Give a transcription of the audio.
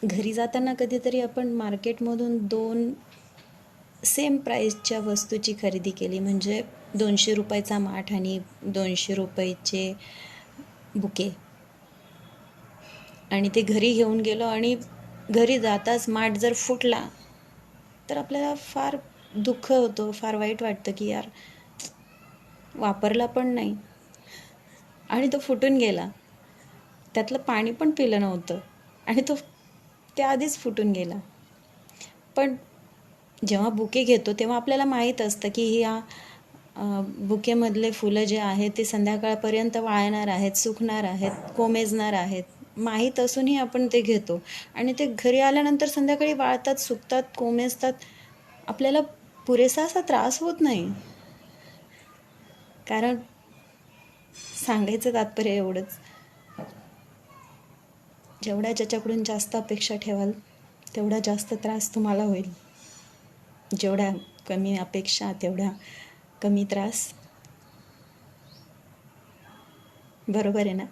घरी जाताना कधीतरी आपण मार्केटमधून 2 सेम प्राईसच्या वस्तूची खरेदी केली, म्हणजे 200 रुपयाचा माठ आणि 200 रुपयाचे बुके, आणि ते घरी घेऊन गेलो आणि घरी जाताच माठ जर फुटला तर आपल्याला फार दुःख होतं, फार वाईट वाटतं की यार वापरला पण नाही आणि तो फुटून गेला. त्यातलं पाणी पण पिलं नव्हतं आणि तो त्याआधीच फुटून गेला. पण जेव्हा बुके घेतो तेव्हा आपल्याला माहीत असतं की ह्या बुकेमधले फुलं जे आहेत ते संध्याकाळपर्यंत वाळणार आहेत, सुकणार आहेत, कोमेजणार आहेत. माहीत असूनही आपण ते घेतो आणि ते घरी आल्यानंतर संध्याकाळी वाळतात, सुकतात, कोमेजतात. आपल्याला पुरेसा असा त्रास होत नाही. कारण सांगायचं तात्पर्य एवढंच, जेवढ्या ज्याच्याकडून जास्त अपेक्षा ठेवाल तेवढा जास्त त्रास तुम्हाला होईल. जेवढ्या कमी अपेक्षा तेवढा कमी त्रास. बरोबर आहे ना?